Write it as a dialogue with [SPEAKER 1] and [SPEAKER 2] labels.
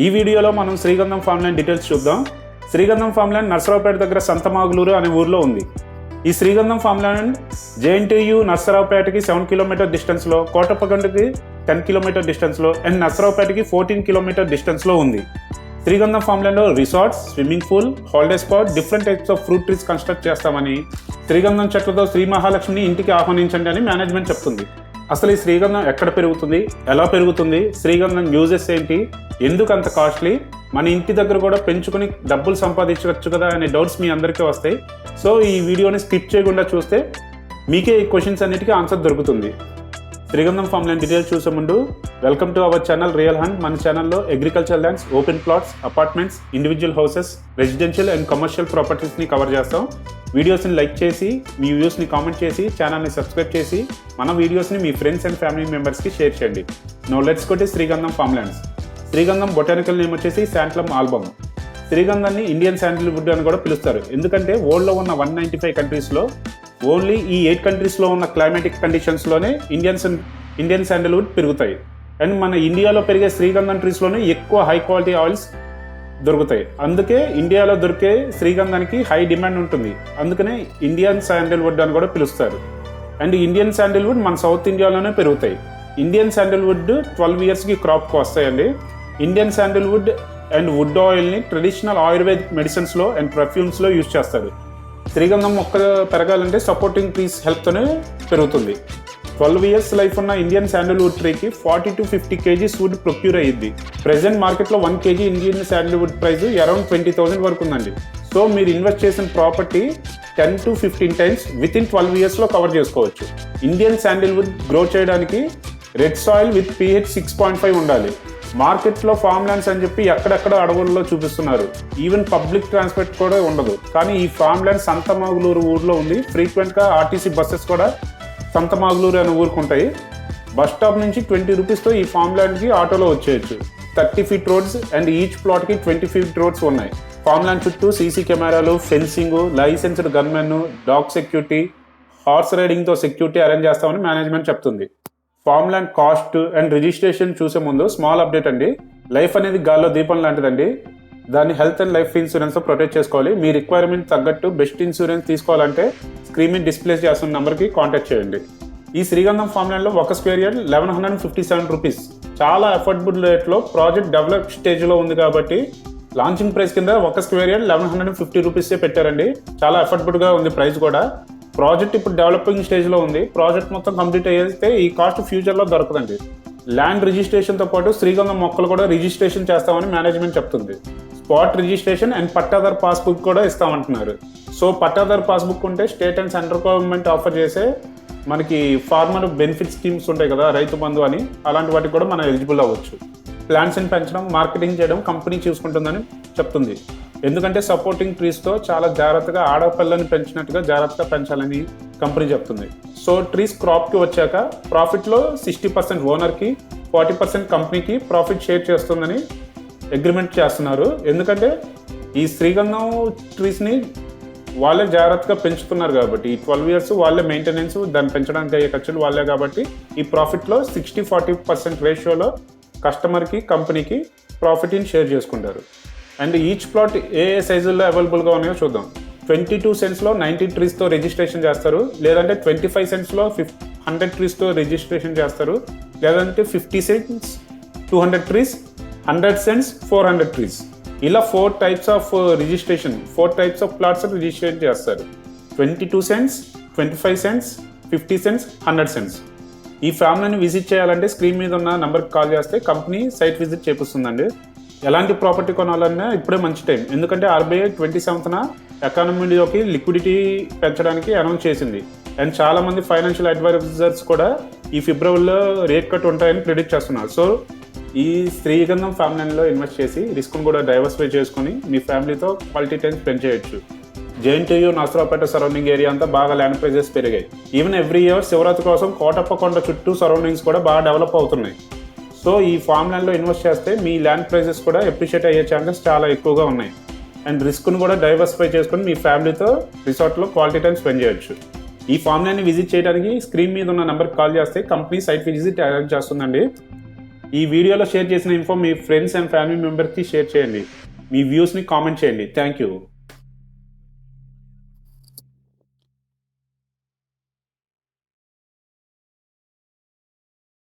[SPEAKER 1] ఈ వీడియోలో మనం శ్రీగంధం ఫార్మ్‌ల్యాండ్ డీటెయిల్స్ చూద్దాం. శ్రీగంధం ఫార్మ్‌ల్యాండ్ నర్సరావుపేట దగ్గర సంతమాగులూరు అనే ఊర్లో ఉంది. ఈ శ్రీగంధం ఫార్మ్‌ల్యాండ్ జేఎన్టీయు నర్సరావుపేటకి 7 కిలోమీటర్ డిస్టెన్స్లో, కోటప్పకొండకి 10 కిలోమీటర్ డిస్టెన్స్లో అండ్ నర్సరావుపేటకి 14 కిలోమీటర్ డిస్టెన్స్లో ఉంది. శ్రీగంధం ఫార్మ్‌ల్యాండ్లో resorts, swimming pool, holiday spot, different types of fruit trees construct చేస్తామని, శ్రీగంధం చెట్లతో శ్రీ మహాలక్ష్మిని ఇంటికి ఆహ్వానించండి అని మేనేజ్మెంట్ చెప్తుంది. అసలు ఈ శ్రీగంధం ఎక్కడ పెరుగుతుంది, ఎలా పెరుగుతుంది, శ్రీగంధం యూజెస్ ఏంటి, ఎందుకు అంత కాస్ట్లీ, మన ఇంటి దగ్గర కూడా పెంచుకుని డబ్బులు సంపాదించవచ్చు కదా అనే డౌట్స్ మీ అందరికీ వస్తాయి. సో ఈ వీడియోని స్కిప్ చేయకుండా చూస్తే మీకే ఈ క్వశ్చన్స్ అన్నిటికీ ఆన్సర్ దొరుకుతుంది. శ్రీగంధం ఫార్మ్‌ల్యాండ్ డీటెయిల్స్ చూసే ముందు welcome to our channel real hunt. మన ఛానల్లో agriculture lands, open plots, apartments, individual houses, residential and commercial ప్రాపర్టీస్ని కవర్ చేస్తాం. వీడియోస్ని లైక్ చేసి, మీ వ్యూస్ని కామెంట్ చేసి, ఛానల్ని సబ్స్క్రైబ్ చేసి, మన వీడియోస్ని మీ ఫ్రెండ్స్ అండ్ ఫ్యామిలీ మెంబర్స్కి షేర్ చేయండి. నో లెట్స్ గో టు శ్రీగంధం ఫార్మ్‌ల్యాండ్స్. శ్రీగంధం బొటానికల్ నేమ్ వచ్చేసి శాంట్లమ్ ఆల్బమ్. శ్రీగంధాన్ని ఇండియన్ శాండిల్వుడ్ అని కూడా పిలుస్తారు. ఎందుకంటే వరల్డ్లో ఉన్న 195 కంట్రీస్లో ఓన్లీ ఈ 8 కంట్రీస్లో ఉన్న క్లైమాటిక్ కండిషన్స్లోనే ఇండియన్ శాండిల్వుడ్ పెరుగుతాయి. అండ్ మన ఇండియాలో పెరిగే శ్రీగంధం ట్రీస్లోనే ఎక్కువ హై క్వాలిటీ ఆయిల్స్ దొరుకుతాయి. అందుకే ఇండియాలో దొరికే శ్రీగంధానికి హై డిమాండ్ ఉంటుంది. అందుకనే ఇండియన్ శాండిల్వుడ్ అని కూడా పిలుస్తారు. అండ్ ఇండియన్ శాండిల్వుడ్ మన సౌత్ ఇండియాలోనే పెరుగుతాయి. ఇండియన్ శాండిల్వుడ్ 12 ఇయర్స్కి క్రాప్కి వస్తాయండి. ఇండియన్ శాండిల్వుడ్ అండ్ వుడ్ ఆయిల్ని ట్రెడిషనల్ ఆయుర్వేదిక్ మెడిసిన్స్లో అండ్ పర్ఫ్యూమ్స్లో యూజ్ చేస్తారు. శ్రీగంధం మొక్క పెరగాలంటే సపోర్టింగ్ ట్రీస్ హెల్ప్తోనే పెరుగుతుంది. 12 ఇయర్స్ లైఫ్ ఉన్న ఇండియన్ శాండిల్వుడ్ ట్రీకి 40 to 50 kgs వుడ్ ప్రొక్యూర్ అయ్యింది. ప్రెసెంట్ మార్కెట్లో 1 kg Indian sandalwood price around 20,000 వరకు ఉందండి. సో మీరు ఇన్వెస్ట్ చేసిన property 10 to 15 times within 12 ఇయర్స్లో కవర్ చేసుకోవచ్చు. ఇండియన్ శాండిల్వుడ్ గ్రో చేయడానికి రెడ్ సాయిల్ విత్ pH 6.5 ఉండాలి. మార్కెట్లో ఫార్మ్ ల్యాండ్స్ అని చెప్పి ఎక్కడెక్కడ అడవుల్లో చూపిస్తున్నారు. ఈవెన్ పబ్లిక్ ట్రాన్స్పోర్ట్ కూడా ఉండదు. కానీ ఈ ఫార్మ్ ల్యాండ్ సంతమాగులూరు ఊర్లో ఉంది. ఫ్రీక్వెంట్గా ఆర్టీసీ బస్సెస్ కూడా సంతమాగులూరు అనే ఊరికి ఉంటాయి. బస్ స్టాప్ నుంచి 20 రూపీస్తో ఈ ఫార్మ్ ల్యాండ్కి ఆటోలో వచ్చేయచ్చు. 30 feet రోడ్స్ అండ్ ఈచ్ ప్లాట్కి 20 feet రోడ్స్ ఉన్నాయి. ఫార్మ్ ల్యాండ్ చుట్టూ సీసీ కెమెరాలు, fencing, licensed gunmen, dog security, horse రైడింగ్తో సెక్యూరిటీ అరేంజ్ చేస్తామని మేనేజ్మెంట్ చెప్తుంది. Farm land cost and registration చూసే ముందు స్మాల్ అప్డేట్ అండి. లైఫ్ అనేది గాల్లో దీపం లాంటిదండి. దాన్ని హెల్త్ అండ్ లైఫ్ ఇన్సూరెన్స్తో ప్రొటెక్ట్ చేసుకోవాలి. మీ రిక్వైర్మెంట్ తగ్గట్టు బెస్ట్ ఇన్సూరెన్స్ తీసుకోవాలంటే స్క్రీన్ మీద డిస్ప్లే చేస్తున్న నెంబర్కి కాంటాక్ట్ చేయండి. ఈ శ్రీగంధం ఫార్మ్ ల్యాండ్లో 1 square yard 1157 రూపీస్. చాలా అఫోర్డబుల్ రేట్లో ప్రాజెక్ట్ డెవలప్ స్టేజ్లో ఉంది కాబట్టి లాంచింగ్ ప్రైస్ కింద 1 square yard 1150 రూపీసే పెట్టారండి. చాలా అఫోర్డబుల్గా ఉంది ప్రైస్ కూడా. ప్రాజెక్ట్ ఇప్పుడు డెవలపింగ్ స్టేజ్లో ఉంది. ప్రాజెక్ట్ మొత్తం కంప్లీట్ అయ్యేస్తే ఈ కాస్ట్ ఫ్యూచర్లో దొరకదండి. ల్యాండ్ రిజిస్ట్రేషన్తో పాటు శ్రీగంధం మొక్కలు కూడా రిజిస్ట్రేషన్ చేస్తామని మేనేజ్మెంట్ చెప్తుంది. Spot registration and pattadar passbook కూడా ఇస్తామంటున్నారు. సో పట్టాదార్ పాస్బుక్ ఉంటే state and central government offer చేసే మనకి ఫార్మర్ బెనిఫిట్ స్కీమ్స్ ఉంటాయి కదా, రైతు బంధు అని, అలాంటి వాటికి కూడా మనం ఎలిజిబుల్ అవ్వచ్చు. ప్లాంట్స్ని పెంచడం, మార్కెటింగ్ చేయడం కంపెనీ చూసుకుంటుందని చెప్తుంది. ఎందుకంటే సపోర్టింగ్ ట్రీస్తో చాలా జాగ్రత్తగా ఆడపిల్లని పెంచినట్టుగా జాగ్రత్తగా పెంచాలని కంపెనీ చెప్తుంది. సో ట్రీస్ క్రాప్కి వచ్చాక ప్రాఫిట్లో 60% ఓనర్కి, 40% కంపెనీకి ప్రాఫిట్ షేర్ చేస్తుందని అగ్రిమెంట్ చేస్తున్నారు. ఎందుకంటే ఈ శ్రీగంధం ట్రీస్ని వాళ్ళే జాగ్రత్తగా పెంచుతున్నారు కాబట్టి, ఈ 12 ఇయర్స్ వాళ్ళే మెయింటెనెన్స్, దాన్ని పెంచడానికి అయ్యే ఖర్చులు వాళ్ళే కాబట్టి ఈ ప్రాఫిట్లో 60-40% రేషియోలో కస్టమర్కి, కంపెనీకి ప్రాఫిట్ని షేర్ చేసుకుంటారు. అండ్ ఈచ్ ప్లాట్ ఏ సైజుల్లో అవైలబుల్గా ఉన్నాయో చూద్దాం. 22 cents 90 ట్రీస్తో రిజిస్ట్రేషన్ చేస్తారు. లేదంటే 25 cents 100 ట్రీస్తో రిజిస్ట్రేషన్ చేస్తారు. లేదంటే 50 cents 200 ట్రీస్, 100 cents 400 ట్రీస్. ఇలా 4 types of registration, 4 types of plots registration చేస్తారు. 22 cents, 25 cents, 50 cents, 100 cents. ఈ ఫ్యామిలీని విజిట్ చేయాలంటే స్క్రీన్ మీద ఉన్న నెంబర్కి కాల్ చేస్తే కంపెనీ సైట్ విజిట్ చేపిస్తుందండి. ఎలాంటి ప్రాపర్టీ కొనాలన్నా ఇప్పుడే మంచి టైం. ఎందుకంటే RBI 27th ఎకానమీలోకి లిక్విడిటీ పెంచడానికి అనౌన్స్ చేసింది. అండ్ చాలామంది ఫైనాన్షియల్ అడ్వైజర్స్ కూడా ఈ ఫిబ్రవరిలో రేట్ కట్ ఉంటాయని ప్రిడిక్ట్ చేస్తున్నారు. సో ఈ శ్రీగంధం ఫార్మ్ ల్యాండ్లో ఇన్వెస్ట్ చేసి రిస్క్ను కూడా డైవర్సిఫై చేసుకుని మీ ఫ్యామిలీతో క్వాలిటీ టైం స్పెండ్ చేయొచ్చు. జేఎన్టీయు నర్సరావుపేట సరౌండింగ్ ఏరియా అంతా బాగా ల్యాండ్ ప్రైజెస్ పెరిగాయి. ఈవెన్ ఎవ్రీ ఇయర్ శివరాత్రి కోసం కోటప్పకొండ చుట్టూ సరౌండింగ్స్ కూడా బాగా డెవలప్ అవుతున్నాయి. సో ఈ ఫార్మ్ ల్యాండ్లో ఇన్వెస్ట్ చేస్తే మీ ల్యాండ్ ప్రైజెస్ కూడా అప్రిషియేట్ అయ్యే ఛాన్సెస్ చాలా ఎక్కువగా ఉన్నాయి. అండ్ రిస్క్ను కూడా డైవర్సిఫై చేసుకుని మీ ఫ్యామిలీతో రిసార్ట్లో క్వాలిటీ టైం స్పెండ్ చేయొచ్చు. ఈ ఫార్మ్ ల్యాండ్ని విజిట్ చేయడానికి స్క్రీన్ మీద ఉన్న నెంబర్కి కాల్ చేస్తే కంపెనీ సైట్ విజిట్ అరేంజ్ చేస్తుందండి. ఈ వీడియోలో షేర్ చేసిన info me friends and family మెంబర్స్కి షేర్ చేయండి. మీ వ్యూస్ని కామెంట్ చేయండి. Thank you.